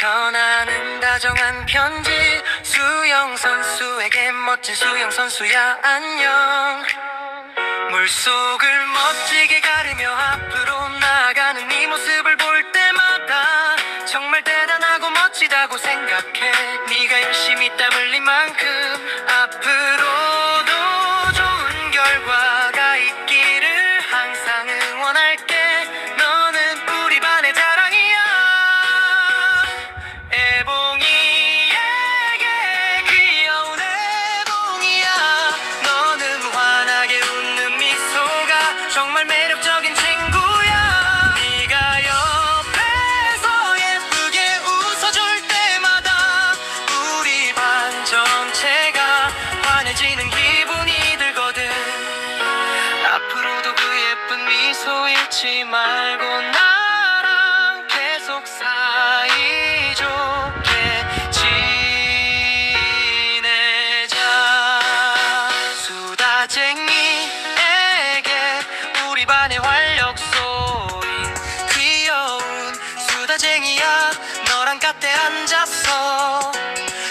전하는 다정한 편지. 수영 선수에게 멋진 수영 선수야 안녕. 물속을 멋지게 가르며 앞으로 나아가는 네 모습을 볼 때마다 정말 대단하고 멋지다고 생각해. 네가 열심히 땀 흘린 만큼 앞으로도 좋은 결과가 있기를 항상 응원할게. 너는 우리 반의 자랑이야. 애봉이에게 귀여운 애봉이야. 너는 환하게 웃는 미소가 정말 매력적인 친구야. 네가 옆에서 예쁘게 웃어줄 때마다 우리 반 전체가 환해지는 기분이 들거든. 앞으로도 그 예쁜 미소 잃지 말고 나랑 계속 사이좋게 지내자. 수다쟁이에게 우리 반의 활력소인 귀여운 수다쟁이야. 너랑 곁에 앉아서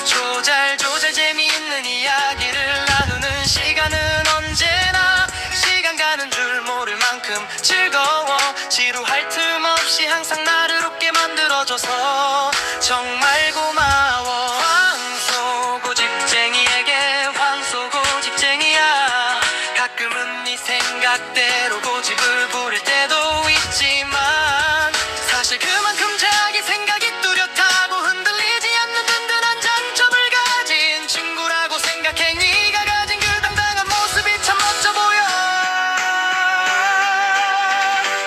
조잘조잘 재미있는 이야기를 나누는 시간은 언제나 시간 가는 줄 모를 만큼 즐거워. 지루할 틈 없이 항상 나를 웃게 만들어줘서 정말 고마워. 황소고 집쟁이에게 황소고 집쟁이야. 가끔은 네 생각대로 고집을 부릴 때도 있지만 사실 그만큼 자기 생각이 뚜렷하고 흔들리지 않는 든든한 장점을 가진 친구라고 생각해. 네가 가진 그 당당한 모습이 참 멋져 보여.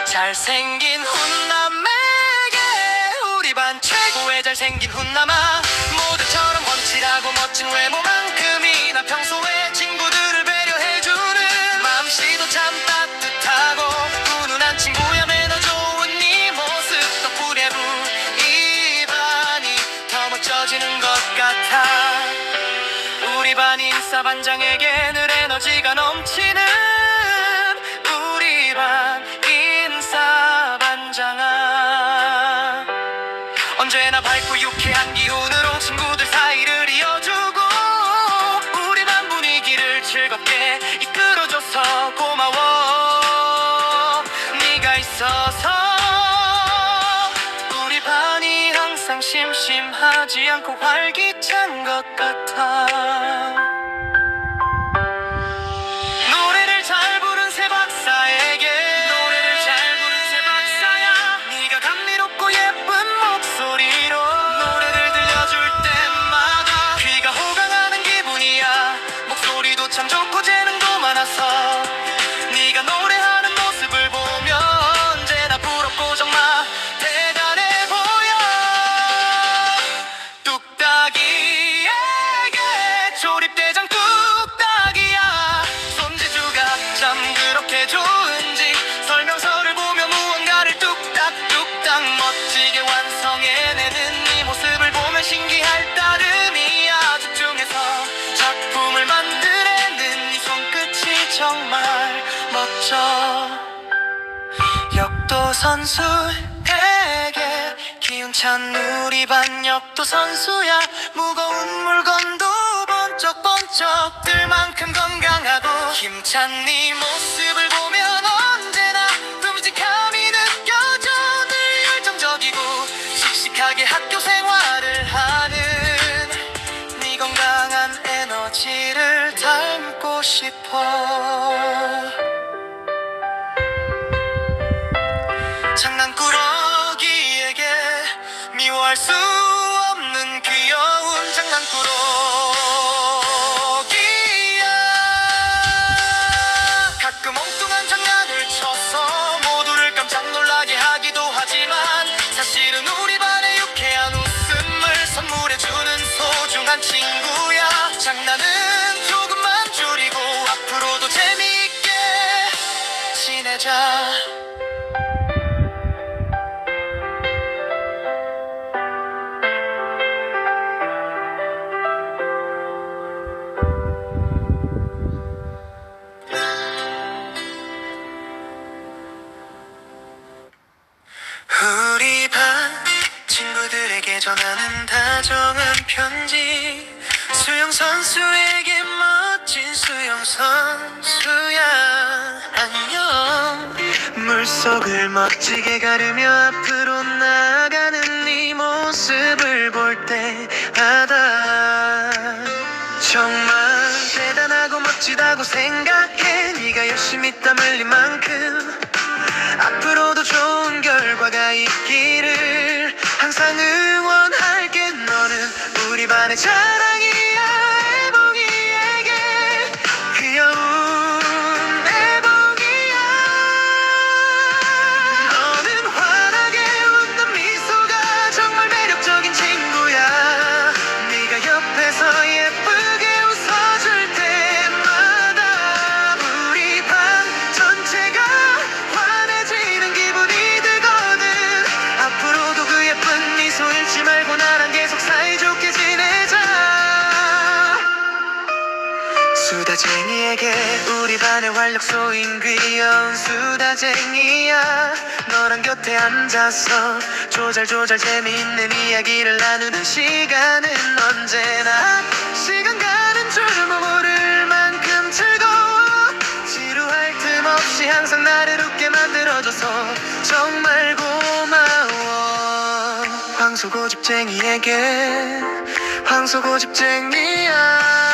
잘생긴 훈남에게 우리 반 최고의 잘생긴 훈남아. 모두처럼 훤칠하고 멋진 외모만큼이나 평소에 친구들을 배려해주는 마음씨도 참 따뜻하고 훈훈한 친구야. 매너 좋은 네 모습 덕분에 우리 반이 더 멋져지는 것 같아. 우리 반 인사반장에게 늘 에너지가 넘치는 우리 반 인사반장아. 언제나 밝고 유쾌한 기운으로 친구들 사이를 이어주고 우리 반 분위기를 즐겁게 이끌어줘서 고마워. 네가 있어서 우리 반이 항상 심심하지 않고 활기찬 것 같아. 노래를 잘 부른 새 박사에게 노래를 잘 부른 새 박사야. 네가 감미롭고 예쁜 목소리로 노래를 들려줄 때마다 귀가 호강하는 기분이야. 목소리도 참 좋고 재능도 많아서 네가 노래하는 모습을 보면 언제나 부럽고 정말 대단해 보여. 뚝딱이에게 조립대장 뚝딱이야. 손재주가 참 그렇게 좋은지 설명서를 보며 무언가를 뚝딱뚝딱 멋지게 완성해내는 네 모습을 보면 신기할 따름이야. 집중해서 작품을 만들어내는 네 손끝이 정말 멋져. 역도 선수에게 기운찬 우리 반 역도 선수야. 무거운 물건도 번쩍번쩍 들 만큼 건강하고 힘찬 네 모습을 보면 언제나 듬직함이 느껴져. 늘 열정적이고 씩씩하게 학교 생활을 하는 네 건강한 에너지를 닮고 싶어. 장난꾸러기에게 미워할 수 없는 귀여운 장난꾸러기야. 가끔 엉뚱한 장난을 쳐서 모두를 깜짝 놀라게 하기도 하지만 사실은 우리 반의 유쾌한 웃음을 선물해주는 소중한 친구야. 장난은 조금만 줄이고 앞으로도 재미있게 지내자. 우리 반 친구들에게 전 전하는 다정한 편지. 수영 선수에게 멋진 수영 선수야 안녕. 물속을 멋지게 가르며 앞으로 나아가는 네 모습을 볼 때마다 정말 대단하고 멋지다고 생각해. 네가 열심히 땀 흘린 만큼 앞으로도 좋은 결과가 있기를 항상 응원할게. 너는 우리 반의 자랑이야. 애봉이에게 귀여운 애봉이야. 너는 환하게 웃는 미소가 정말 매력적인 친구야. 네가 옆에서 예쁘게 웃어줄 때마다 우리 반 전체가 환해지는 기분이 들거든. 앞으로도 그 예쁜 미소 잃지 말고 나랑 계속 사이좋게 지내자. 수다쟁이에게 우리 반의 활력소인 귀여운 수다쟁이야. 너랑 곁에 앉아서 조잘조잘 재미있는 이야기를 나누는 시간은 언제나 시간 가는 줄 모를 만큼 즐거워. 지루할 틈 없이 항상 나를 웃게 만들어줘서 정말 고마워. 황소고집쟁이에게 황소고집쟁이야.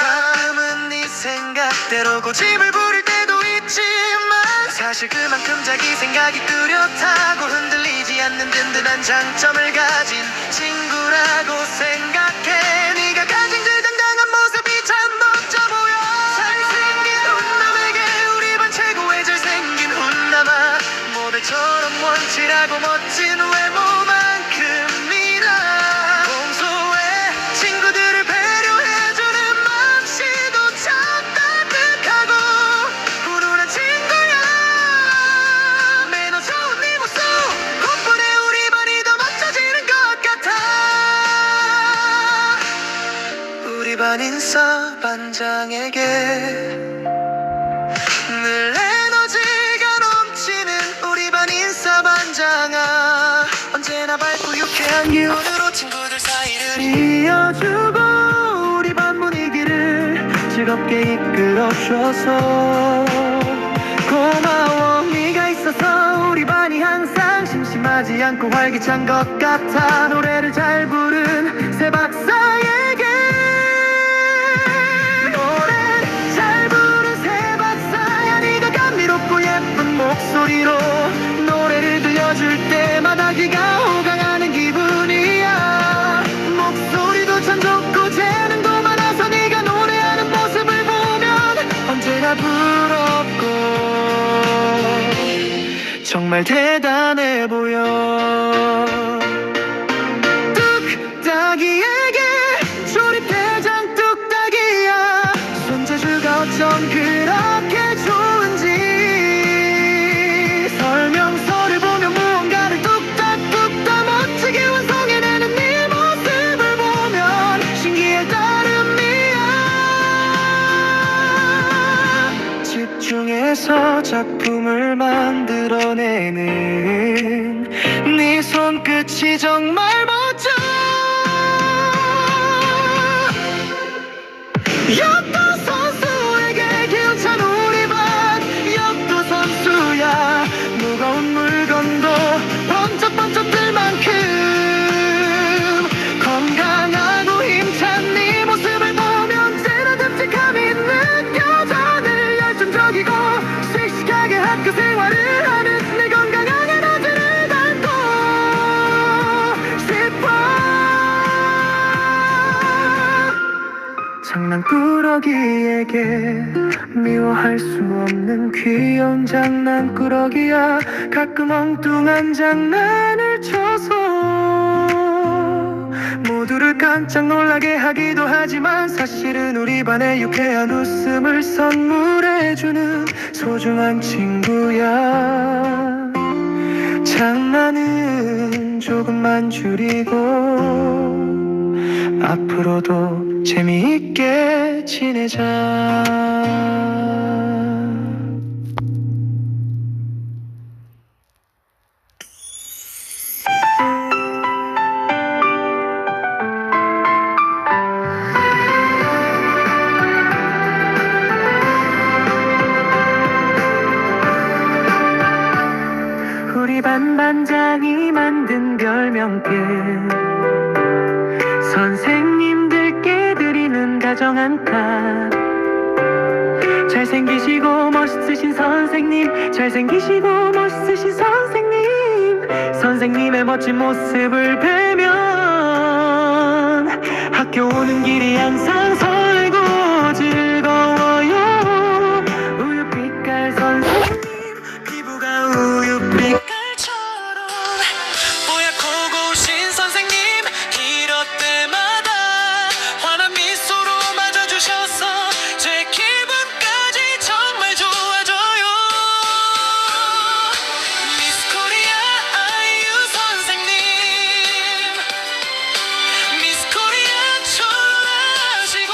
가끔은 네 생각대로 고집을 부릴 때도 있지만 사실 그만큼 자기 생각이 뚜렷하고 흔들리지 않는 든든한 장점을 가진 친구라고 생각해. 네가 가진 그 당당한 모습이 참 멋져 보여. 잘생긴 훈남에게 우리 반 최고의 잘생긴 훈남아. 모델처럼 원칠하고 멋진 외모만큼이나 평소에 친구들을 배려해주는 맘씨도 참 따뜻하고 훈훈한 친구야. 매너 좋은 네 모습 덕분에 우리 반이 더 멋져지는 것 같아. 우리 반 인사 반장에게 늘 에너지가 넘치는 우리 반 인사 반장아. 언제나 밝고 유쾌한 기운으로 친구들 사이를 이어주고 우리 반 분위기를 즐겁게 이끌어줘서 고마워. 네가 있어서 우리 반이 항상 심심하지 않고 활기찬 것 같아. 노래를 잘 부른 새 박사에게 노래 잘 부른 새 박사야. 네가 감미롭고 예쁜 목소리로 노래를 들려줄 때마다 귀가 호강하는 기분이야. 목소리도 참 좋고 재능도 많아서 네가 노래하는 모습을 보면 언제나 부럽고 정말 대단해 보여. 뚝딱이에게 조립대장 뚝딱이야. 손재주가 어쩜 그렇게 좋은지 설명서를 보면 무언가를 뚝딱뚝딱 멋지게 완성해내는 네 모습을 보면 신기할 따름이야. 집중해서 작품을 만들어내는 네 손끝이 정말 멋져. 역도 선수에게 기운찬 우리 반 역도 선수야. 무거운 물건도 번쩍번쩍 들 만큼 건강하고 힘찬 네 모습을 보면 언제나 듬직함이 느껴져. 늘 열정적이고 씩씩하게 학교 생활을 하는 내 건강한 에너지를 담고 싶어. 장난꾸러기에게 미워할 수 없는 귀여운 장난꾸러기야. 가끔 엉뚱한 장난을 쳐서 모두를 깜짝 놀라게 하기도 하지만 사실은 우리 반의 유쾌한 웃음을 선물해주는 소중한 친구야. 장난은 조금만 줄이고 앞으로도 재미있게 지내자. 반장이 만든 별명들, 선생님들께 드리는 다정한 탑. 잘생기시고 멋있으신 선생님, 잘생기시고 멋있으신 선생님, 선생님의 멋진 모습을 뵈면 학교 오는 길이 항상 설고 즐거워요. 우유빛깔 선생님, 피부가 우유빛깔처럼 뽀얗고 고우신 선생님, 이럴 때마다 환한 미소로 맞아주셔서 제 기분까지 정말 좋아져요. 미스 코리아 아이유 선생님, 미스 코리아 초라하시고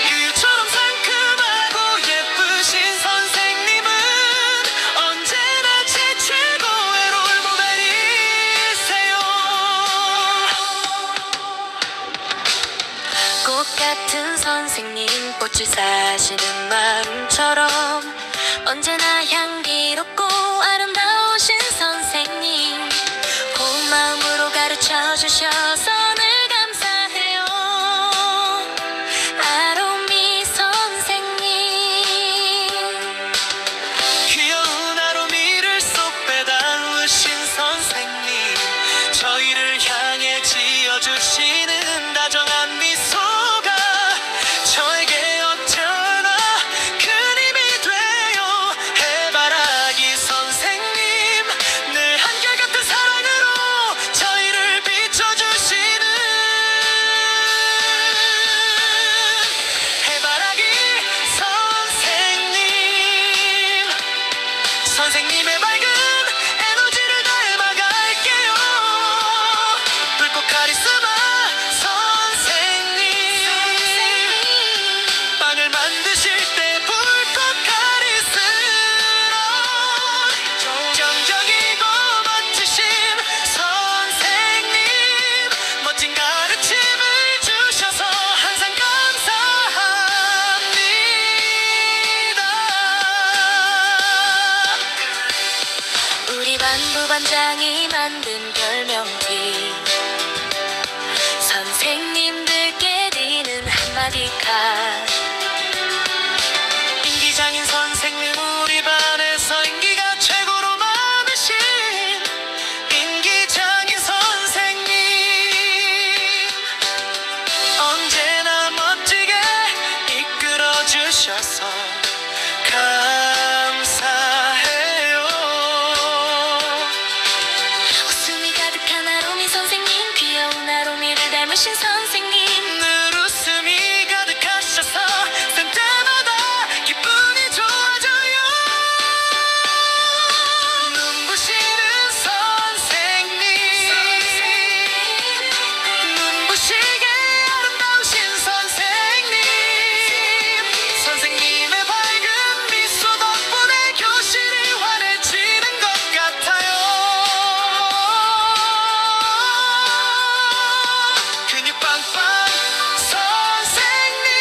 유유처럼 상큼하고 예쁘신 선생님은 언제나 제 최고의 롤모델이세요. 꽃 같은 선생님, 꽃을 사시는 마음처럼 언제나 향기롭고 아름다우신 선생님, 고운 마음으로 가르쳐 주셔서 늘 감사해요. 아로미 선생님, 귀여운 아로미를 쏙 빼다 우신 선생님, 저희를 향해 지어주시는 다정한 미소가 저에게 어쩌나 큰 힘이 돼요. 해바라기 선생님, 늘 한결같은 사랑으로 저희를 비춰주시는 해바라기 선생님, 선생님의 밝은 에너지를 닮아갈게요. 불꽃 카리스마 선생님, 빵을 만드실 때 불꽃 카리스마, 정적이고 멋지신 선생님, 멋진 가르침을 주셔서 항상 감사합니다. 우리 반부 반장이 만든 별명들, 선생님들께 드리는 한마디 값. 인기장인 선생님, 우리 반에서 인기가 최고로 많으신 인기장인 선생님, 언제나 멋지게 이끌어 주셔서 감사해요. 웃음이 가득한 아로미 선생님, 귀여운 아로미를 닮으신 선생님, 늘 웃음이 가득하셔서 쌤 때마다 기분이 좋아져요. 눈부시는 선생님, 눈부시게 아름다우신 선생님, 선생님의 밝은 미소 덕분에 교실이 환해지는 것 같아요. 근육 빵빵 선생님,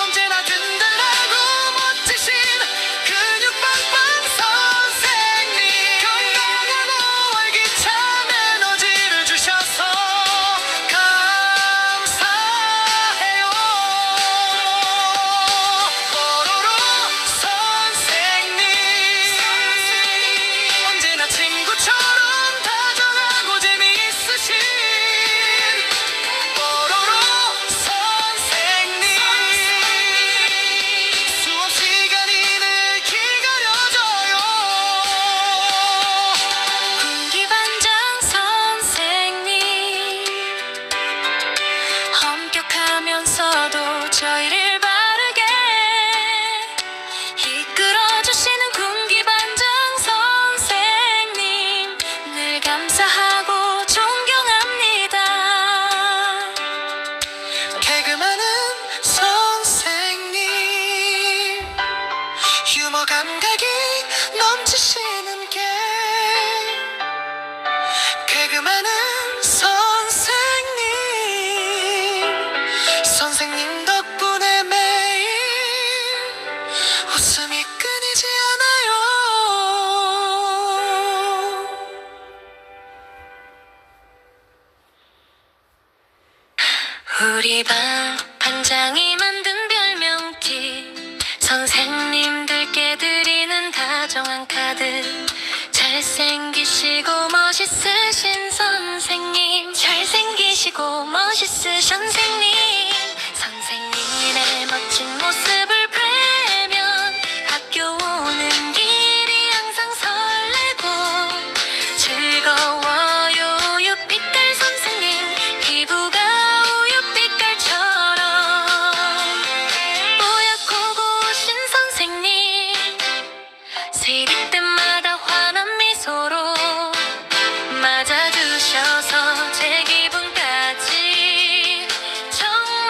언제나 든든하고 멋지신 근육 빵빵 선생님, 건강한 활기찬 에너지를 주셔서 감사해요. 뽀로로 선생님, 언제나 친구처럼 다정하고 재미있으신 뽀로로 선생님, 수업 시간이 늘 기다려져요. 군기반장 선생님, 엄격하면서도 저희를 바르게 이끌어주시는 군기반장 선생님, 늘 감사하고 존경합니다. 개그많은 선생님, 유머 감각이 넘치시는 게 개그많은 선생님, 선생님 덕분에 매일 웃음이 끊이지 않아요. 우리 반 반장이 만든 별명티, 선생님들께 드리는 다정한 카드. 잘생기시고 멋있으신 선생님, 잘생기시고 멋있으신 선생님, 선생님의 멋진 모습을 뵈면 학교 오는 길이 항상 설레고 즐거워요. 우유빛깔 선생님, 피부가 우유빛깔처럼 뽀얗고 고우신 선생님, 세리 때마다 환한 미소로 맞아주셔서 제 기분까지 정말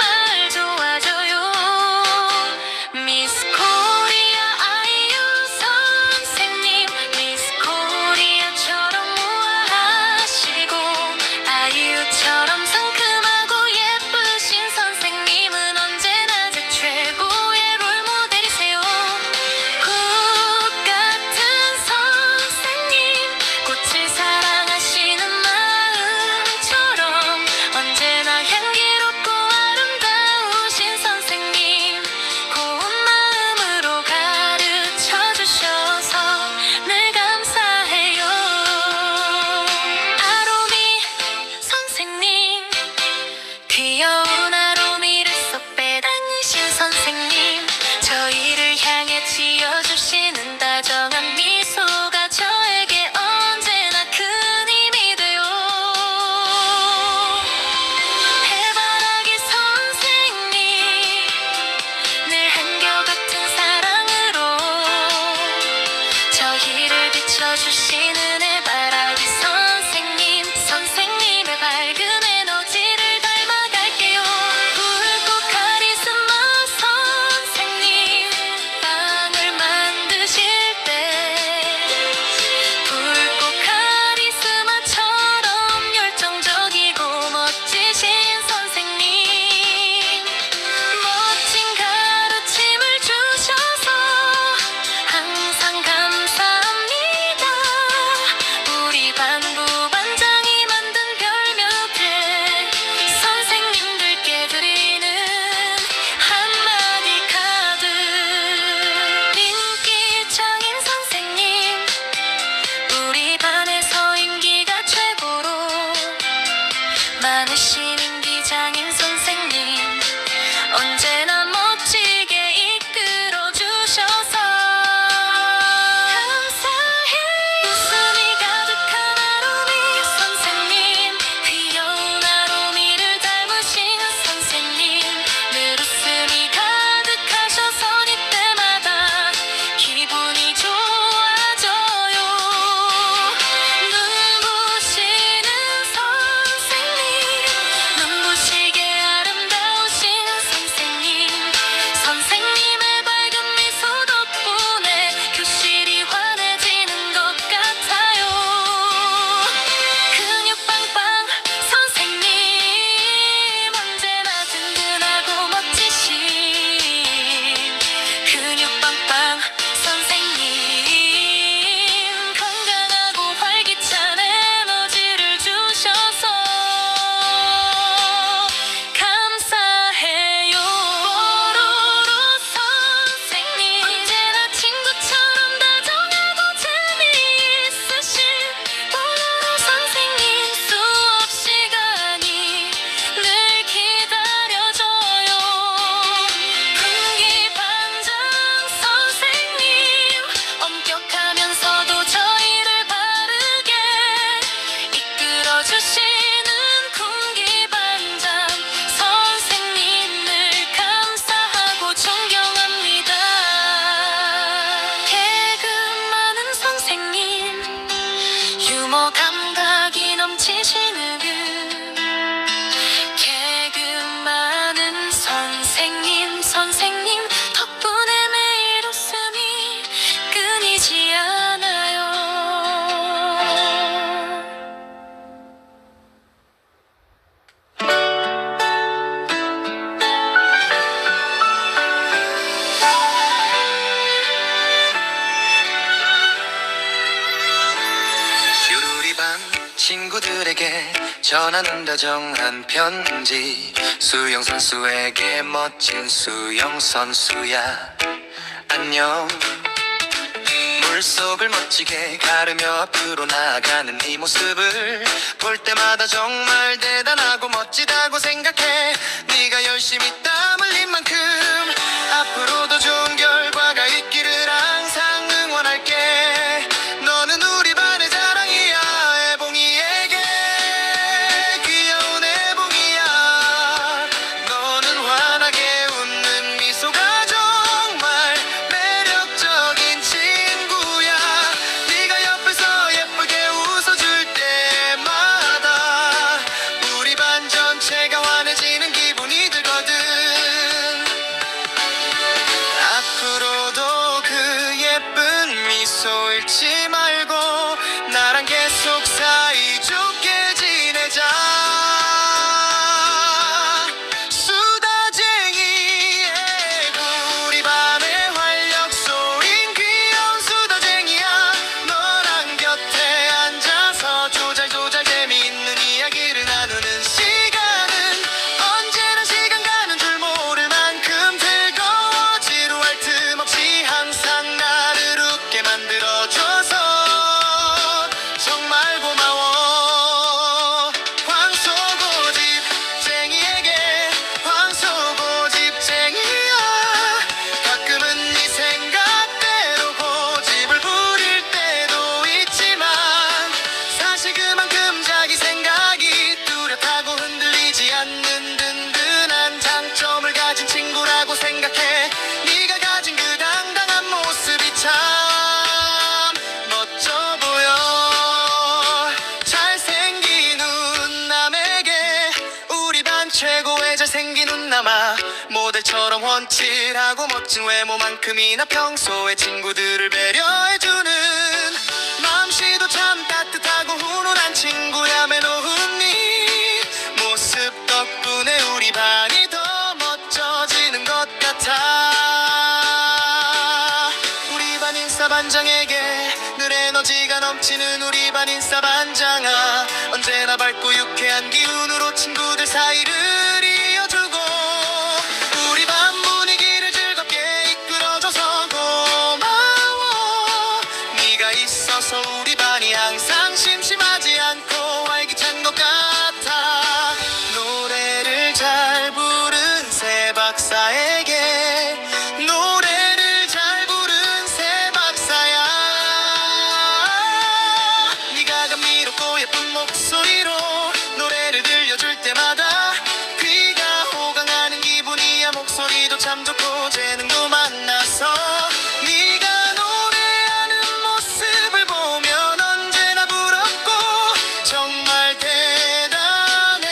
전하는 다정한 편지 수영 선수에게 멋진 수영 선수야 안녕 물속을 멋지게 가르며 앞으로 나아가는 네 모습을 볼 때마다 정말 대단하고 멋지다고 생각해 네가 열심히 땀 흘린 만큼 앞으로도 좋은 결과가 있기를 항상 응원할게 너는 우리 반의 자랑이야 애봉이에게 귀여운 애봉이야 너는 환하게 웃는 미소가 정말 매력적인 친구야 네가 옆에서 예쁘게 웃어줄 때마다 우리 반 전체가 환해지는 기분이 들거든 앞으로도 그 예쁜 미소 잃지 말고 나랑 계속 사이좋게 지내자 수다쟁이 우리 반의 활력소인 귀여운 수다쟁이야 너랑 곁에 앉아서 조잘조잘 재미있는 이야기를 나누는 시간은 언제나 시간 가는 줄 모를 만큼 즐거워 지루할 틈 없이 항상 나를 웃게 만들어줘서 정말 고마워 황소고집쟁이에게 황소고집쟁이야 가끔은 네 생각대로 고집을 부릴 때도 있지만 사실 그만큼 자기 생각이 뚜렷하고 흔들리지 않는 든든한 장점을 가진 친구라고 생각해 네가 가진 그 당당한 모습이 참 멋져 보여 잘생긴 훈남에게 우리 반 최고의 잘생긴 훈남아 모델처럼 훤칠하고 멋진 외모만큼이나 평소에 친구들을 배려해주는 마음씨도 참 따뜻하고 훈훈한 친구야 매너훈이 모습 덕분에 우리 반이 더 멋져지는 것 같아 우리 반 인싸반장에게 늘 에너지가 넘치는 우리 반 인싸반장아 언제나 밝고 유쾌한 기운으로 친구들 사이를 이어주고 우리 반 분위기를 즐겁게 이끌어줘서 고마워 네가 있어서 우리 반이 항상 심심하지 않고 활기찬 것 같아 노래를 잘 부른 새 박사에게 노래를 잘 부른 새 박사야 네가 감미롭고 예쁜 목소리로 노래를 들려줄 때마다 귀가 호강하는 기분이야 목소리도 참 좋고 재능도 만나서 네가 노래하는 모습을 보면 언제나 부럽고 정말 대단해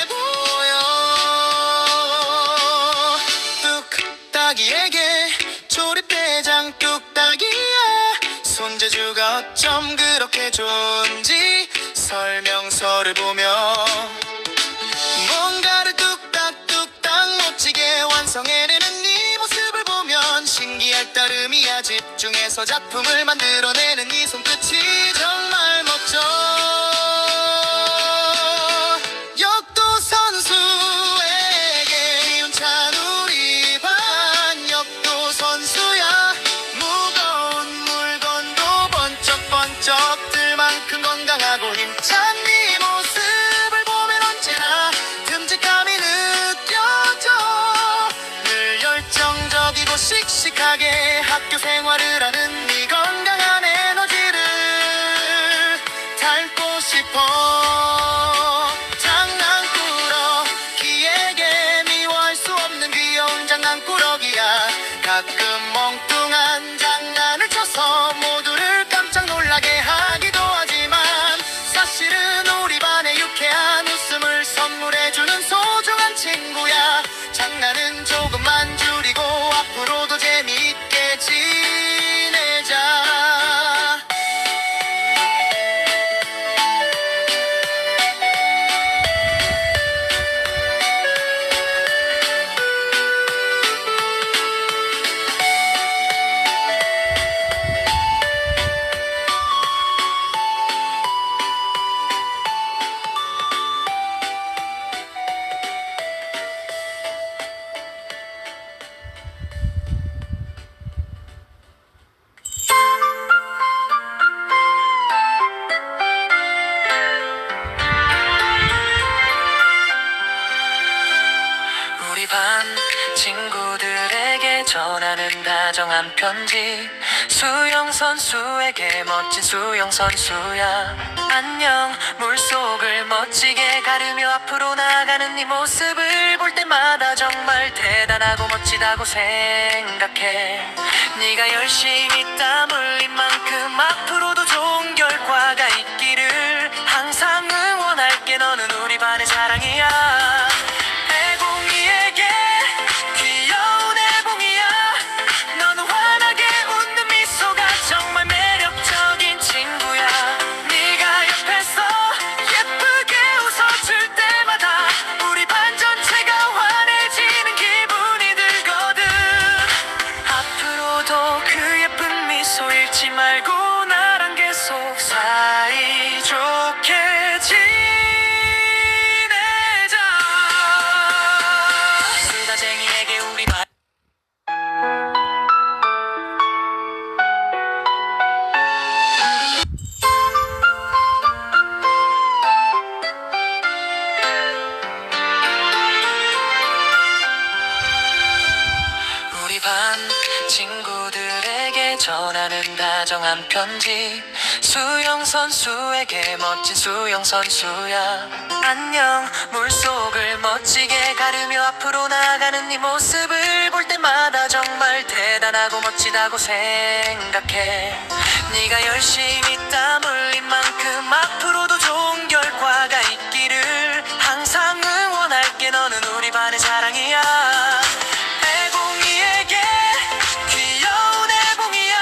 보여 뚝딱이에게 조립대장 뚝딱이야 손재주가 어쩜 그렇게 좋은지 설명서를 보며 뭔가를 뚝딱뚝딱 멋지게 완성해내는 네 모습을 보면 신기할 따름이야 집중해서 작품을 만들어내는 네 손끝이 정말 멋져 역도 선수에게 기운찬 우리 반 역도 선수야 무거운 물건도 번쩍번쩍 들 만큼 건강하고 힘찬 네 모습을 보면 언제나 듬직함이 느껴져 늘 열정적이고 씩씩하게 학교 생활을 하는 네 건강한 에너지를 닮고 싶어 장난꾸러기에게 미워할 수 없는 귀여운 장난꾸러기야 가끔 멍뚱한 장난을 쳐서 모두를 깜짝 놀라게 하기도 하지만 사실은 우리 반의 유쾌한 웃음을 선물해주는 소중한 친구야 장난은 조금만 줄이고 앞으로도 재미있게 지내 다정한 편지 수영 선수에게 멋진 수영 선수야 안녕 물속을 멋지게 가르며 앞으로 나가는 네 모습을 볼 때마다 정말 대단하고 멋지다고 생각해 네가 열심히 땀 흘린 만큼 앞으로도 좋은 결과가 있기를 항상 응원할게 너는 우리 반의 사랑이야 애봉이에게 귀여운 애봉이야 너는 환하게 웃는 미소가 정말 매력적인 친구야 네가 옆에서 예쁘게 웃어줄 때마다 우리 반 전체가 환해지는 기분이 들거든 앞으로도 그 예쁜 미소 잃지 말고 나랑 계속 사이좋게 지내자 수다쟁이에게 우리 반 우리 반 친구들에게 전하는 다정한 편지 수영 선수에게 멋진 수영 선수야 안녕 물속을 멋지게 가르며 앞으로 나가는 네 모습을 볼 때마다 정말 대단하고 멋지다고 생각해 네가 열심히 땀 흘린 만큼 앞으로도 좋은 결과가 있기를 항상 응원할게 너는 우리 반의 사랑이야 애봉이에게 귀여운 애봉이야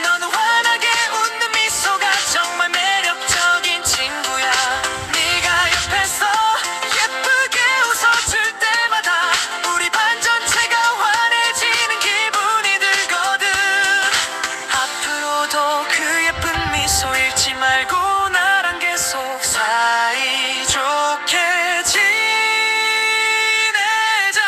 너는 환하게 웃는 미소가 정말 매력적인 친구야 네가 옆에서 예쁘게 웃어줄 때마다 우리 반 전체가 환해지는 기분이 들거든 앞으로도 그 예쁜 미소 잃지 말고 나랑 계속 사이좋게 지내자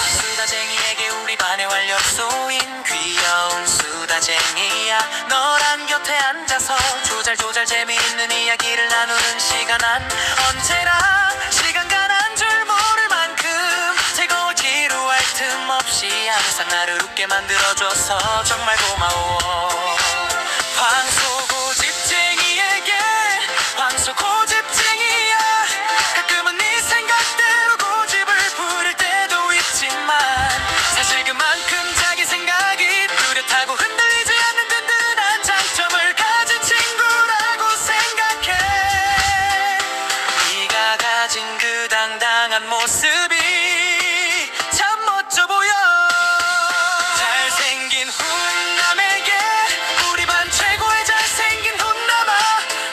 수다쟁이에게 우리 반의 활력소인 귀여운 수다쟁이야 너랑 곁에 앉아서 조잘조잘 재미있는 이야기를 나누는 시간은 언제나 시간 가는 줄 모를 만큼 즐거워 지루할 틈 없이 항상 나를 웃게 만들어줘서 정말 고마워 황소 고집쟁이에게 황소 고집쟁이야 가끔은 네 생각대로 고집을 부릴 때도 있지만 사실 그만큼 자기 생각이 뚜렷하고 흔들리지 않는 든든한 장점을 가진 친구라고 생각해 네가 가진 그 당당한 모습이 참 멋져 보여 잘생긴 훈남에게 우리 반 최고의 잘생긴 훈남아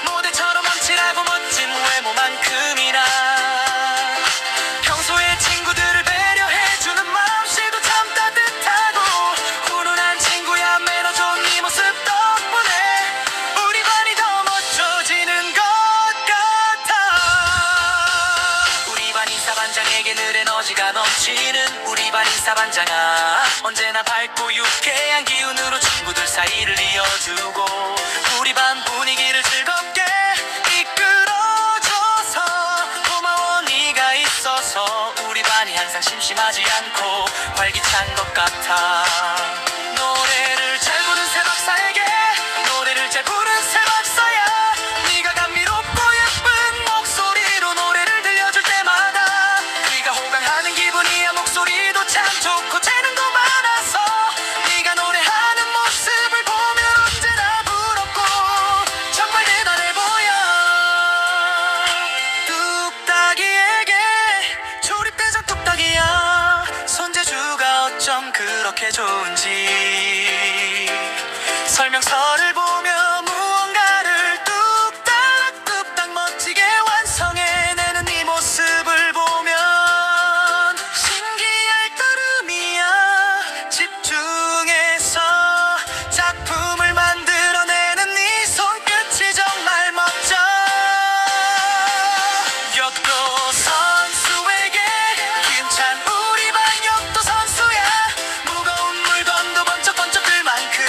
모델처럼 확실하고 멋진 외모만큼이나 평소에 친구들을 배려해주는 마음씨도 참 따뜻하고 훈훈한 친구야 매너 좋은 네 모습 덕분에 우리 반이 더 멋져지는 것 같아 우리 반 인사반장에게 늘 에너지가 넘치는 우리 반 인사반장아 언제나 밝고 유쾌한 기운으로 친구들 사이를 이어주고 우리 반 분위기를 즐겁게 이끌어줘서 고마워 네가 있어서 우리 반이 항상 심심하지 않고 활기찬 것 같아 노래를 잘 부른 새 박사에게 노래를 잘 부른 새 박사야 네가 감미롭고 예쁜 목소리로 노래를 들려줄 때마다 귀가 호강하는 기분이야 목소리도 참 좋고 재능도 많아서 네가 노래하는 모습을 보면 언제나 부럽고 정말 대단해 보여 뚝딱이에게 조립대장 뚝딱이야 손재주가 어쩜 그렇게 좋은지 설명서를 보며 무언가를 뚝딱뚝딱 멋지게 완성해내는 네 모습을 보면 신기할 따름이야 집중해서 작품을 만들어내는 네 손끝이 정말 멋져 역도 선수에게 힘찬 우리 반 역도 선수야 무거운 물건도 번쩍번쩍 들 만큼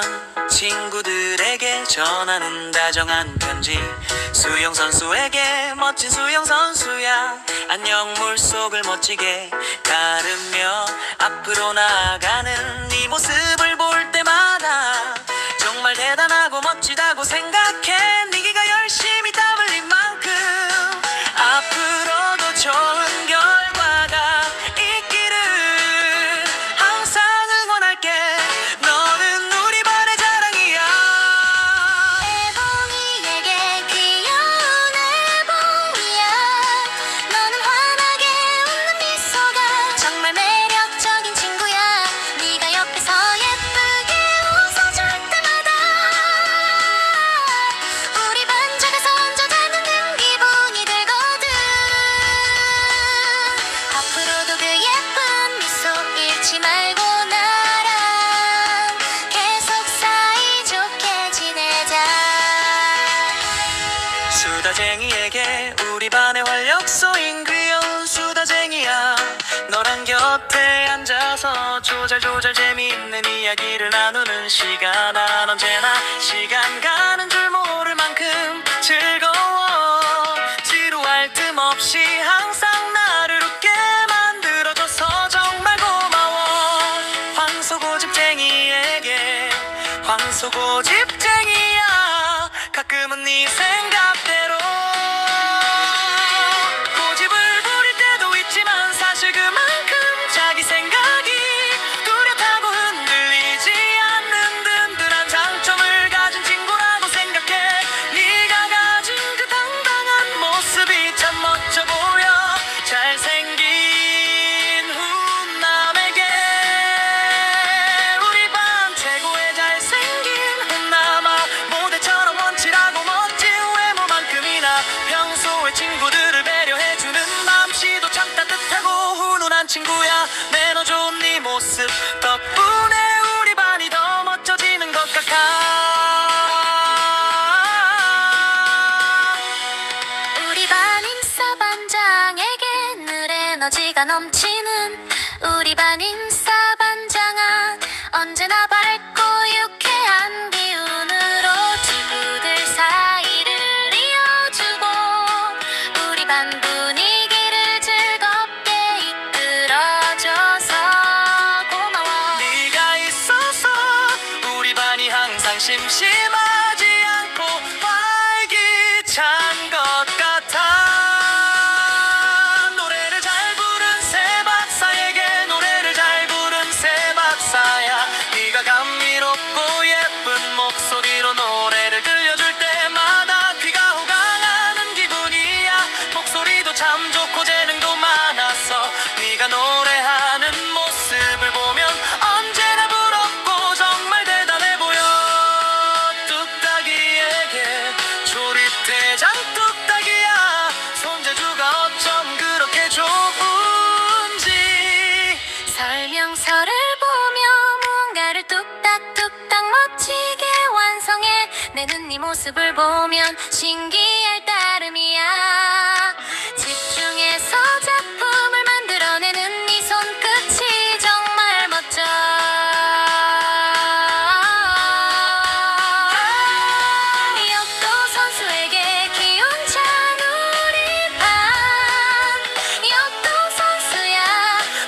난 친구들에게 전하는 다정한 편지. 수영 선수에게 멋진 수영 선수야. 안녕 물속을 멋지게 가르며 앞으로 나아가는 네 모습을 볼 때마다 정말 대단하고 멋지다고 생각해. 네가 열심히 땀 흘린 만큼 앞으로도 좋은 결과가 있기를 항상 응원할게. 너는 우리 반의 자랑이야. 애봉이에게 귀여운 애봉이야. 너는 환하게 웃는 미소가 정말 매력적인 친구야. 네가 옆에서 예쁘게 웃어줄 때마다 우리 반 작아서 혼자 닮는 기분이 들거든. 앞으로도 그 예쁜 미소 잃지 말고 나랑 계속 사이좋게 지내자. 수다쟁이에게 우리 반의 활력소인 귀여운 수다쟁이야. 너랑 곁에 앉아서 조잘조잘 재미있는 이야기를 나누는 시간은 언제나 시간 가는 줄 모를 만큼 즐거워. 지루할 틈 없이 항상 나를 웃게 만들어줘서 정말 고마워. 황소고집쟁이에게 황소고집쟁이야. 가끔은 네 생각대로 고집을 부릴 때도 있지만 사실 그만큼 자기 생각이 뚜렷하고 흔들리지 않는 든든한 장점을 가진 친구라고 생각해. 네가 가진 그 당당한 모습이 참 멋져 보여. 잘생긴 훈남에게 우리 반 최고의 잘생긴 훈남아. 모델처럼 원칠하고 멋진 외모만큼이나 평소에 친구들을 배려해주는 맘씨도 참 따뜻하고 훈훈한 친구야. 매너 좋은 네 모습 덕분에 우리 반이 더 멋져지는 것 같아. 우리 반 인싸반장에게 늘 에너지가 넘치는 우리 반 인싸반장아. 언제나 밝고 유쾌한 기운으로 친구들 사이를 이어주고 우리 반 분위기를 즐겁게 이끌어줘서 고마워. 네가 있어서 우리 반이 항상 심심하지 않고 활기찬 것 같아. 노래를 잘 부른 새 박사에게 노래를 잘 부른 새 박사야. 네가 감미롭고 예쁜 목소리로 노래를 들려줄 때마다 귀가 호강하는 기분이야. 목소리도 참 좋고 재능도 많았어. 네가 노래하는 모습을 보면 언제나 부럽고 정말 대단해 보여. 뚝딱이에게 조립대장 뚝딱이야. 손재주가 어쩜 그렇게 좋은지. 설명서를 보며 무언가를 뚝딱뚝딱 멋지게 완성해 내는 네 모습을 보면 신기할 따름이야. 집중해서 작품을 만들어내는 네 손끝이 정말 멋져. 역도 선수에게 기운찬 우리 반. 역도 선수야.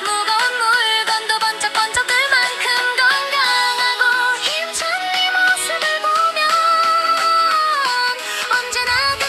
무거운 물건도 번쩍번쩍 들 만큼 건강하고 힘찬 네 모습을 보면 언제나 그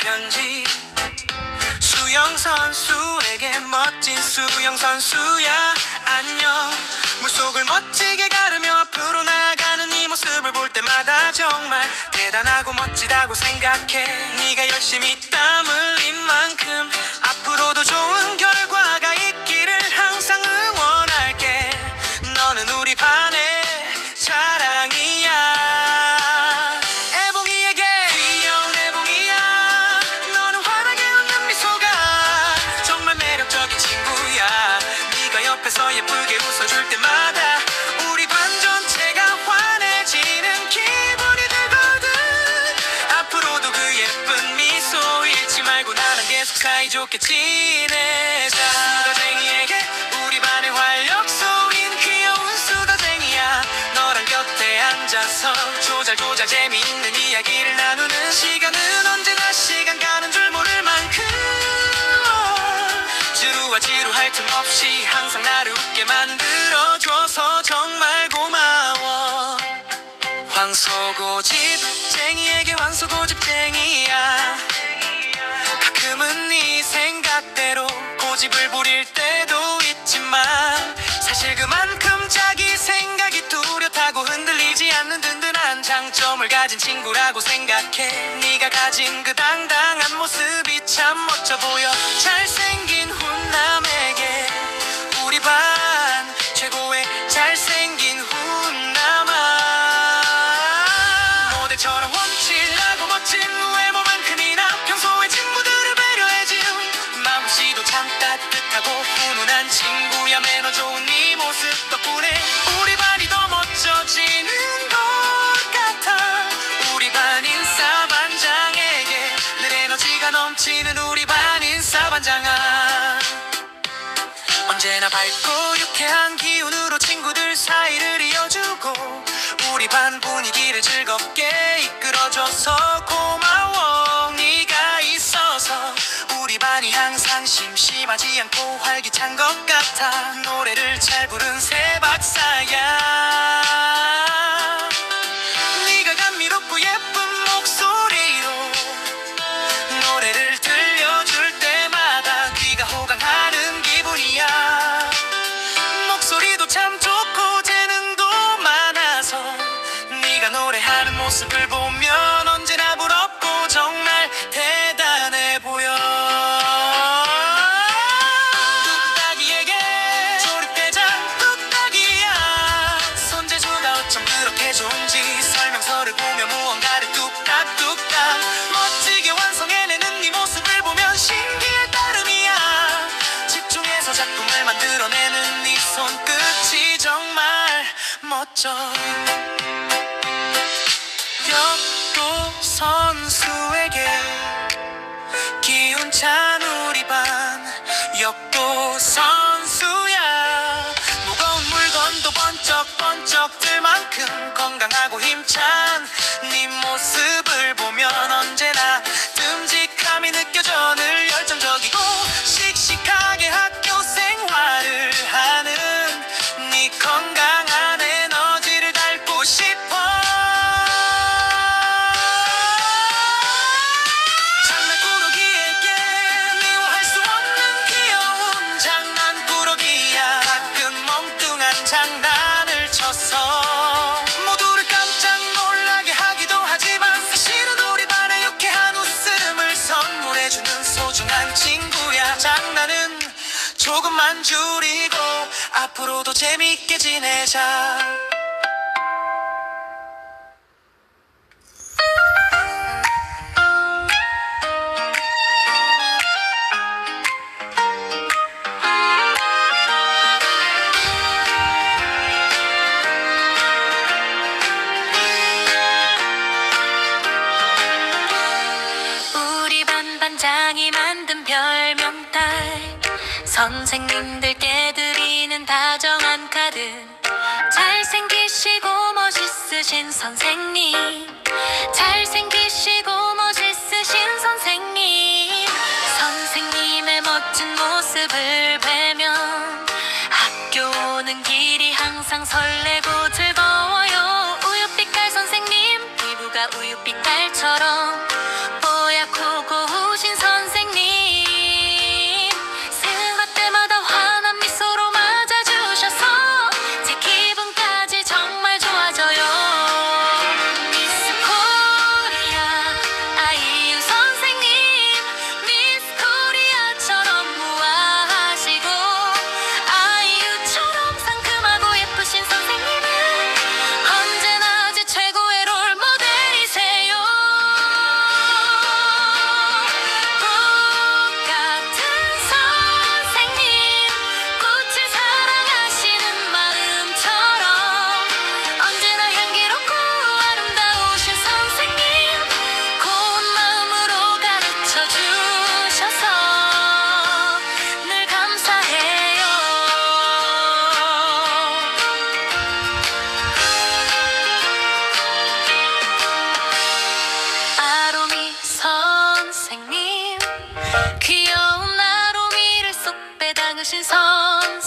편지. 수영 선수에게 멋진 수영 선수야 안녕. 물속을 멋지게 가르며 앞으로 나아가는 네 모습을 볼 때마다 정말 대단하고 멋지다고 생각해. 네가 열심히 땀 흘린 만큼 앞으로도 좋은 결과가 있기를 항상 응원할게. 너는 우리 반의 자랑이야. 애봉이에게 귀여운 애봉이야. 너는 환하게 웃는 미소가 정말 매력적인 친구야. 네가 옆에서 예쁘게 웃어줄 때마다 우리 반 전체가 환해지는 기분이 들거든. 앞으로도 그 예쁜 미소 잃지 말고 나랑 계속 사이좋게 지내자. 수다쟁이에게 우리 반의 활력소인 귀여운 수다쟁이야. 너랑 곁에 앉아서 조잘조잘 재미있는 이야기를 나누는 시간은 언제나 시간 가는 줄 모를 만큼 지루할 틈 없이 항상 나를 웃게 만들어줘서 정말 고마워. 황소고집쟁이에게 황소고집쟁이야. 가끔은 네 생각대로 고집을 부릴 때도 있지만 사실 그만큼 자기 생각이 뚜렷하고 흔들리지 않는 든든한 장점을 가진 친구라고 생각해. 네가 가진 그 당당한 모습이 참 멋져 보여. 잘생긴 훈남에게 우리 반 최고의 잘생긴 훈남아. 모델처럼 원칠하고 멋진 외모만큼이나 평소에 친구들을 배려해준 마음씨도 참 따뜻하고 훈훈한 친구야. 매너 좋은 네 모습 덕분에 우리 반이 더 멋져지는 것 같아. 우리 반 인싸반장에게 늘 에너지가 넘치는 우리 반 인싸반장아. 언제나 밝고 유쾌한 기운으로 친구들 사이를 이어주고 우리 반 분위기를 즐겁게 이끌어줘서 고마워. 네가 있어서 우리 반이 항상 심심하지 않고 활기찬 것 같아. 노래를 잘 부른 새 박사야. 네가 감미롭고 예쁜 목소리로 노래를 들려줄 때마다 귀가 호강하는 기분이야. 목소리도 참 좋고 재능도 많아서 네가 노래하는 모습을 보면 언제나 부럽고 정말 대단해 보여. 뚝딱이에게 조립대장 뚝딱이야. 손재주가 어쩜 그렇게 좋은지 설명서를 보며 무언가를 뚝딱뚝딱 멋지게 완성해내는 네 모습을 보면 신기할 따름이야. 집중해서 작품을 만들어내는 네 손끝이 정말 멋져. 역도 선수에게 기운찬 우리 반 역도 선수야. 무거운 물건도 번쩍번쩍 들 만큼 건강하고 힘찬 네 모습을 보면 언제나 듬직함이 느껴져. 늘 열정적이고 씩씩하게 학교 생활을 하는 네 건강한 에너지를 닮고 싶어. 장난꾸러기에게 미워할 수 없는 귀여운 장난꾸러기야. 가끔 멍뚱한 장난을 쳐서 모두를 깜짝 놀라게 하기도 하지만 사실은 우리 반의 유쾌한 웃음을 선물해주는 소중한 친구야. 장난은 조금만 줄이고 앞으로도 재밌게 지내자. 우리 반 반장이 만든 별명달 선생님들께 드리는 다정한 카드. 잘생기시고 멋있으신 선생님, 잘생기시고 멋있으신 선생님. 선생님의 멋진 모습을 뵈면 학교 오는 길이 항상 설레고 즐거워요. 우유빛깔 선생님, 피부가 우유빛깔처럼 뽀얗고 고운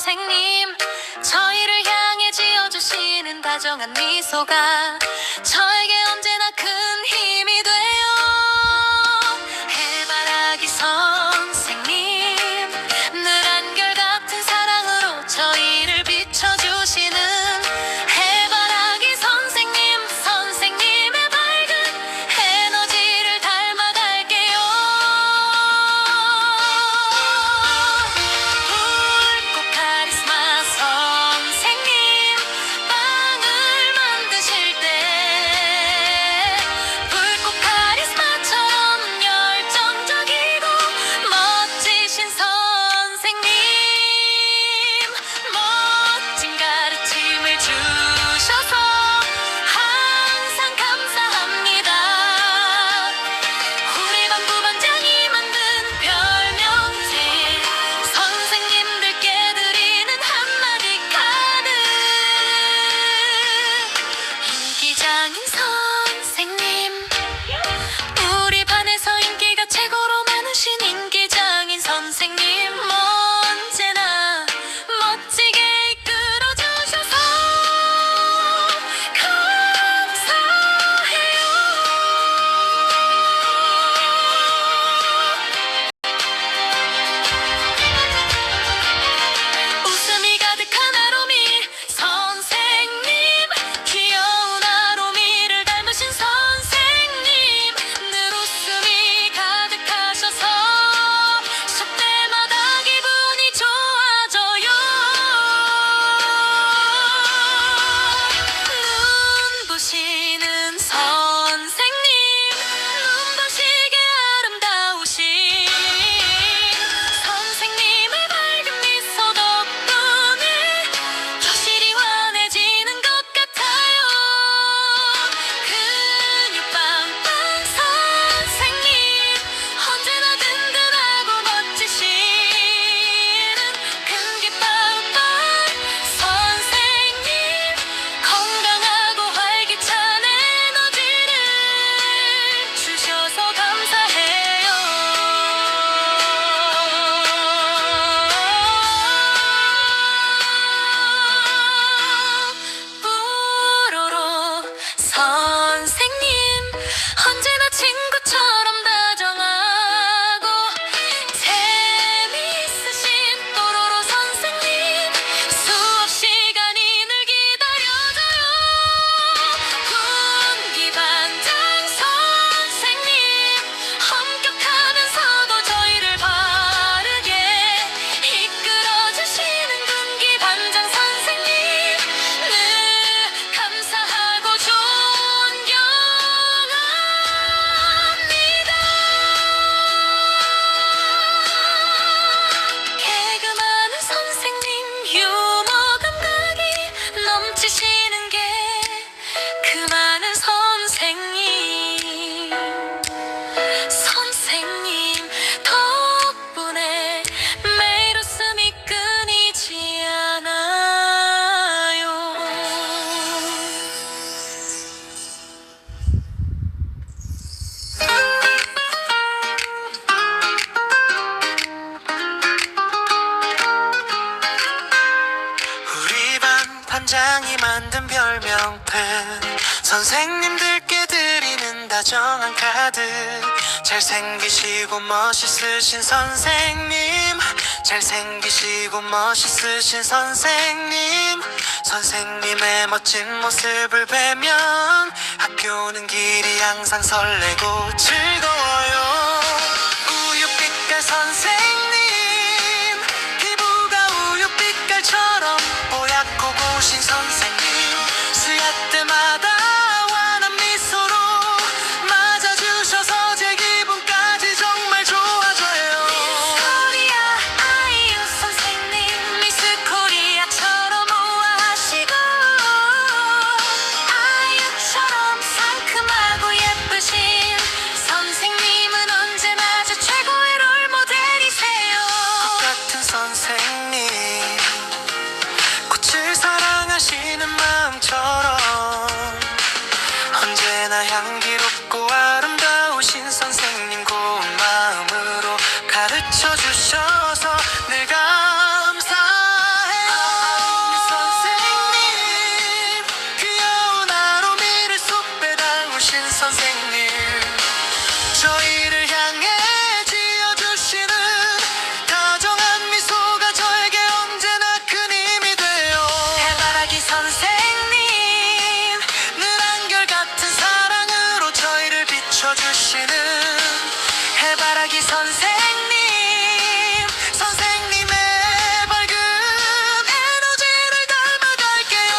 선생님. 저희를 향해 지어주시는 다정한 미소가 저에게 언제나 큰 힘이 돼요. 해바라기 선생님, 늘 한결같은 사랑으로 저희를 비춰주시는 해바라기 선생님, 선생님의 밝은 에너지를 닮아갈게요. 붉고 카리스마 선생님, 빵을 만드실 때 붉고 카리스마처럼 열정적이고 멋지신 선생님, 멋진 가르침을 주셔서 항상 감사합니다. 우리 반 부반장이 만든 별명제, 선생님들께 드리는 한마디 카드. 인기장인 선생님, 우리 반에서 인기가 최고로 많으신 인기장인 선생님, 언제나 멋지게 이끌어주셔서 감사해요. 웃음이 가득한 아로미 선생님, 귀여운 아로미를 닮으신 선생님, 늘 웃음이 가득하셔서 수업 때마다 기분이 좋아져요. 눈부시는 선생님, 눈부시게 아름다우신 선생님의 밝은 미소 덕분에 교실이 환해지는 것 같아요. 근육 빵빵 선생님, 언제나 든든하고 멋지시는 근기 빵빵 선생님, 건강하고 활기찬 에너지를 주셔서 감사해요. 뽀로로 선생님, 언제나 친구처럼 다정하고 재미있으신 뽀로로 선생님, 수업 시간이 늘 기다려져요. 군기반장 선생님, 엄격하면서도 저희를 바르게 이끌어주시는 군기반장 선생님, 늘 감사하고 존경합니다. 개그 많은 선생님, 유머 감각이 넘치시는 게 그 많은 선생님, 선생님 덕분에 매일 웃음이 끊이지 않아요. 우리 반 반장이 만든 별명펜, 선생님들께 드리는 다정한 카드. 잘생기시고 멋있으신 선생님, 잘생기시고 멋있으신 선생님, 선생님의 멋진 모습을 뵈면 학교는 길이 항상 설레고 즐거워요. 우유빛깔 선생님, 피부가 우유빛깔처럼 뽀얗고 고우신 선생님, 수야 때마다 환한 미소로 맞아주셔서 제 기분까지 정말 좋아져요. 코리아 아이유 선생님, 미스 코리아처럼 우아하시고 아이유처럼 상큼하고 예쁘신 선생님은 선생님, 선생님의 밝은 에너지를 담아갈게요.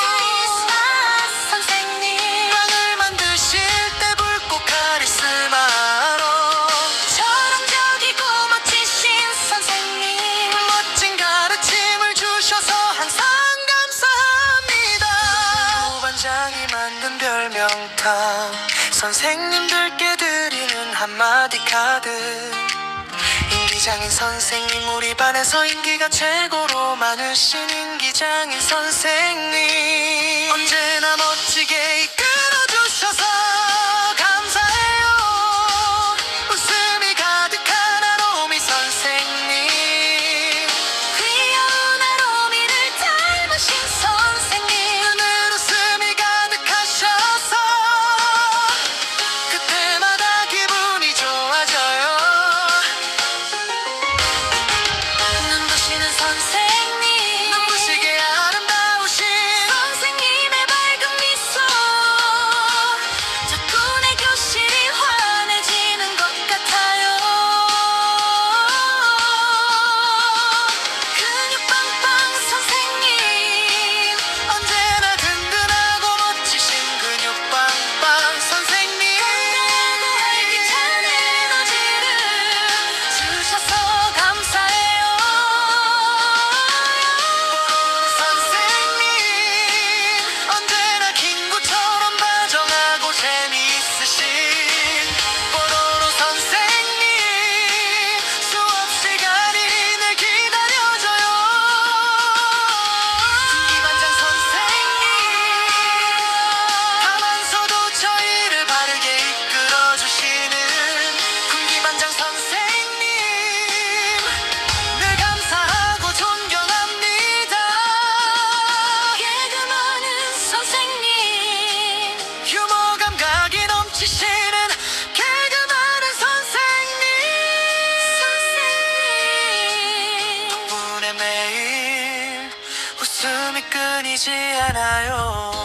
크리스마스 선생님 빵을 만드실 때 붉고 카리스마로 초롱적이고 멋지신 선생님 멋진 가르침을 주셔서 항상 감사합니다. 부반장이 만든 별명탕, 선생님들께 드리는 한마디 카드. 인기장인 선생님, 우리 반에서 인기가 최고로 많으신 인기장인 선생님, 언제나 멋지게 이끌어주셔서 감사해요. 웃음이 가득한 아로미 선생님, 귀여운 아로미를 닮으신 선생님 눈은 웃음이 가득하셔서 그때마다 기분이 좋아져요. 눈부시는 선생님 눈부시게 아름다우신 선생님의 밝은 미소 자꾸 내 교실이 환해지는 것 같아요. 근육 빵빵 선생님 언제나 든든하고 멋지신 근육 빵빵 선생님, 건강하고 활기찬 에너지를 주셔서 감사해요. 선생님, 언제나 김구처럼 다정하고 재미있으신 뽀로로 선생님, 수업 시간이 늘 기다려져요. 이반장 선생님, 가만서도 저희를 바르게 이끌어주시는 군기반장 선생님, 늘 감사하고 존경합니다. 개그 많은 선생님 유머 감각이 넘치시는 개그 많은 선생님, 덕분에 매일 웃음이 끊이지 않아요.